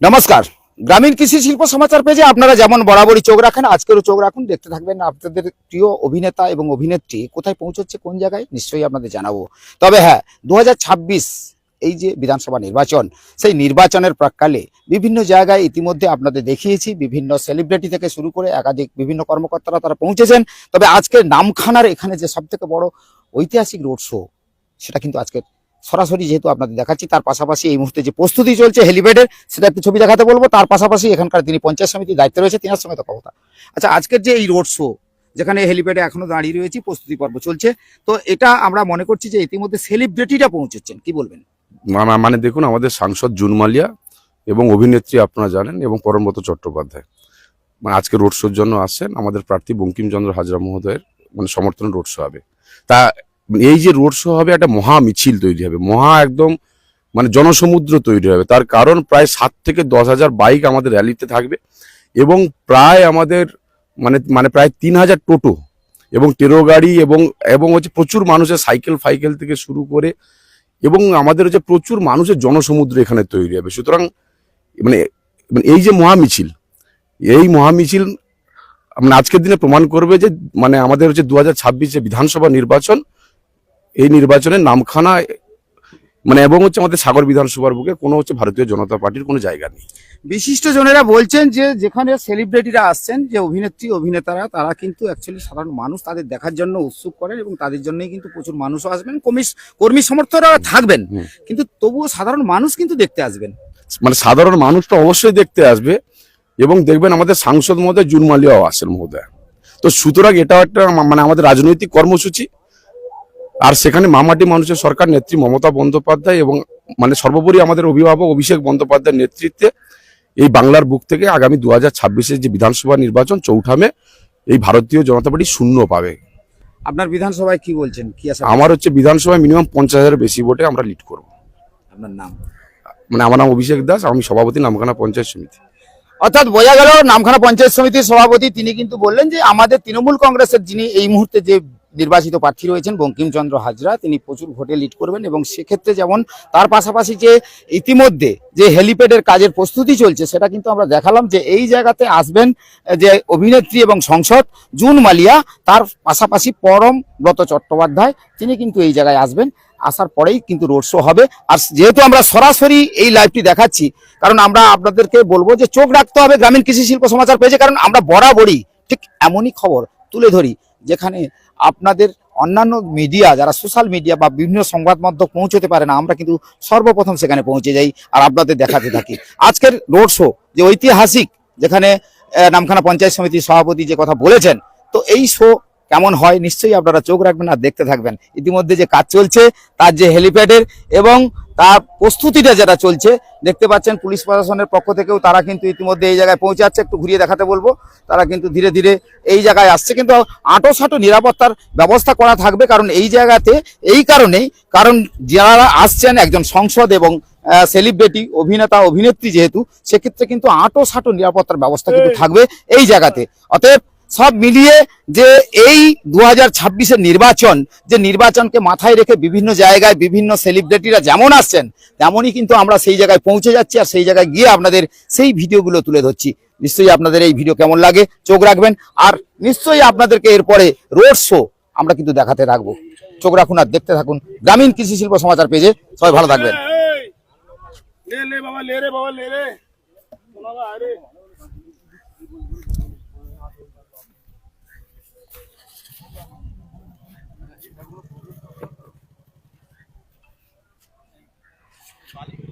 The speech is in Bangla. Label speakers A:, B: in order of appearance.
A: নমস্কার। গ্রামীণ কৃষি শিল্প সমাচার পেজে আপনারা যেমন বরাবরই চোখ রাখেন, আজকেরও চোখ রাখুন, দেখতে থাকবেন আপনাদের প্রিয় অভিনেতা এবং অভিনেত্রী কোথায় পৌঁছচ্ছে, কোন জায়গায়, নিশ্চয়ই আপনাদের জানাবো। তবে হ্যাঁ, 2026 এই যে বিধানসভা নির্বাচন, সেই নির্বাচনের প্রাক্কালে বিভিন্ন জায়গায় ইতিমধ্যে আপনাদের দেখিয়েছি, বিভিন্ন সেলিব্রিটি থেকে শুরু করে একাধিক বিভিন্ন কর্মকর্তারা তারা পৌঁছেছেন। তবে আজকের নামখানার এখানে যে সবথেকে বড় ঐতিহাসিক রোড শো, সেটা কিন্তু আজকে সরাসরি যেহেতু আপনাদের দেখাচ্ছি, তার পাশাপাশি এই মুহূর্তে যে প্রস্তুতি চলছে হেলিপ্যাডের, সেটা একটু ছবি দেখাতে বলবো। তার পাশাপাশি এখানকার তিনি পঞ্চায়েত সমিতির দায়িত্বে রয়েছে, তিনার সঙ্গে তো কথা। আচ্ছা, আজকের যে এই রোড শো, যেখানে হেলিপ্যাডে এখনো দাঁড়িয়ে রয়েছি, প্রস্তুতি পর্ব চলছে, তো এটা আমরা মনে করছি যে ইতিমধ্যে সেলিব্রিটিরা পৌঁছেছেন, কি বলবেন?
B: মানে দেখুন, আমাদের সাংসদ জুন মালিয়া এবং অভিনেত্রী আপনারা জানেন এবং পরমব্রত চট্টোপাধ্যায় মানে আজকে রোড শোর জন্য আসছেন। আমাদের প্রার্থী বঙ্কিমচন্দ্র হাজরা মহোদয়ের সমর্থনে রোড শো হবে। তা এই যে রোড শো হবে, একটা মহা মিছিল তৈরি হবে, মহা একদম জনসমুদ্র তৈরি হবে। তার কারণ প্রায় 7 থেকে 10,000 বাইক আমাদের র্যালিতে থাকবে এবং প্রায় আমাদের প্রায় 3,000 টোটো এবং টেরো গাড়ি এবং এবং প্রচুর মানুষের সাইকেল ফাইকেল থেকে শুরু করে, এবং আমাদের প্রচুর মানুষের জনসমুদ্র এখানে তৈরি হবে। সুতরাং এই যে মহামিছিল, এই মহামিছিল আজকের দিনে প্রমাণ করবে যে আমাদের 2026 যে বিধানসভা নির্বাচন, এই নির্বাচনের নামখানা এবং আমাদের সাগর বিধানসভার বুকে কোনো ভারতীয় জনতা পার্টির কোনো জায়গা নেই।
A: বিশিষ্ট জনেরা বলছেন যে যেখানে সেলিব্রিটিরা আসছেন, যে অভিনেত্রী অভিনেতারা, তারা কিন্তু অ্যাকচুয়ালি সাধারণ মানুষ তাদের দেখার জন্য উৎসুক করেন এবং তাদের জন্যই কিন্তু প্রচুর মানুষও আসবেন, কর্মী সমর্থকরা থাকবেন, কিন্তু তবুও সাধারণ মানুষ কিন্তু দেখতে আসবেন।
B: সাধারণ মানুষ তো অবশ্যই দেখতে আসবে এবং দেখবেন আমাদের সাংসদ মহোদয় জুন মালিয়াও আসেন মহোদয়। তো সুতরাং এটা একটা আমাদের রাজনৈতিক কর্মসূচি। আর সেখানে মামাটি মানুষের সরকার নেত্রী মমতা বন্দ্যোপাধ্যায় এবং সর্বোপরি আমাদের অভিভাবক অভিষেক বন্দ্যোপাধ্যায়ের নেতৃত্বে এই বাংলার বুক থেকে আগামী 2026 যে বিধানসভা নির্বাচন, চৌঠামে এই ভারতীয় জনতা পার্টি শূন্য পাবে।
A: আপনার বিধানসভায় কি বলছেন, কি আশা?
B: আমার বিধানসভায় মিনিমাম 50,000-এর বেশি ভোটে আমরা লিড করব।
A: আপনার নাম?
B: আমার নাম অভিষেক দাস, আমি সভাপতি নামখানা পঞ্চায়েত সমিতি।
A: অর্থাৎ বোঝা গেল নামখানা পঞ্চায়েত সমিতির সভাপতি তিনি কিন্তু বললেন যে আমাদের তৃণমূল কংগ্রেসের যিনি এই মুহূর্তে যে নির্বাচিত প্রার্থী রয়েছেন বঙ্কিমচন্দ্র হাজরা, তিনি প্রচুর ভোটে লিড করবেন এবং সেক্ষেত্রে যেমন তার পাশাপাশি যে ইতিমধ্যে যে হেলিপ্যাডের কাজের প্রস্তুতি চলছে, সেটা কিন্তু আমরা দেখালাম যে এই জায়গাতে আসবেন যে অভিনেত্রী এবং সাংসদ জুন মালিয়া, তার পাশাপাশি পরমব্রত চট্টোপাধ্যায়, তিনি কিন্তু এই জায়গায় আসবেন। আসার পরেই কিন্তু রোড শো হবে। আর যেহেতু আমরা সরাসরি এই লাইভটি দেখাচ্ছি, কারণ আমরা আপনাদেরকে বলবো যে চোখ রাখতে হবে গ্রামীণ কৃষি শিল্প সমাচার পেজে, কারণ আমরা বরাবরই ঠিক এমনই খবর তুলে ধরি যেখানে আপনাদের অন্যান্য মিডিয়া, যারা সোশ্যাল মিডিয়া বা বিভিন্ন সংবাদ মাধ্যম পৌঁছতে পারে না, আমরা কিন্তু সর্বপ্রথম সেখানে পৌঁছে যাই আর আপনাদের দেখাতে থাকি। আজকের রোড শো যে ঐতিহাসিক, যেখানে নামখানা পঞ্চায়েত সমিতির সভাপতি যে কথা বলেছেন, তো এই শো কেমন হয় নিশ্চয়ই আপনারা চোখ রাখবেন আর দেখতে থাকবেন। ইতিমধ্যে যে কাজ চলছে, তার যে হেলিপ্যাডের এবং তার প্রস্তুতিটা যেটা চলছে, দেখতে পাচ্ছেন পুলিশ প্রশাসনের পক্ষ থেকেও তারা কিন্তু ইতিমধ্যে এই জায়গায় পৌঁছে যাচ্ছে। একটু ঘুরিয়ে দেখাতে বলবো, তারা কিন্তু ধীরে ধীরে এই জায়গায় আসছে, কিন্তু আঁটোসাঁটো নিরাপত্তার ব্যবস্থা করা থাকবে। কারণ এই জায়গাতে এই কারণেই, কারণ যারা আসছেন একজন সংসদ এবং সেলিব্রিটি অভিনেতা অভিনেত্রী, যেহেতু সেক্ষেত্রে কিন্তু আঁটোসাঁটো নিরাপত্তার ব্যবস্থা কিন্তু থাকবে এই জায়গাতে। অতএব সব মিলিয়ে যে এই 2026-এর নির্বাচন, যে নির্বাচনকে মাথায় রেখে বিভিন্ন জায়গায় বিভিন্ন সেলিব্রিটিরা যেমন আসছেন, তেমনই কিন্তু আমরা সেই জায়গায় পৌঁছে যাচ্ছি আর সেই জায়গায় গিয়ে আপনাদের সেই ভিডিওগুলো তুলে ধরছি। নিশ্চয়ই আপনাদের এই ভিডিও কেমন লাগে চোখ রাখবেন, আর নিশ্চয়ই আপনাদেরকে এরপরে রোড শো আমরা কিন্তু দেখাতে থাকবো। চোখ রাখুন আর দেখতে থাকুন গ্রামীণ কৃষি শিল্প সমাচার পেজে। সবাই ভালো থাকবেন।
C: Vale.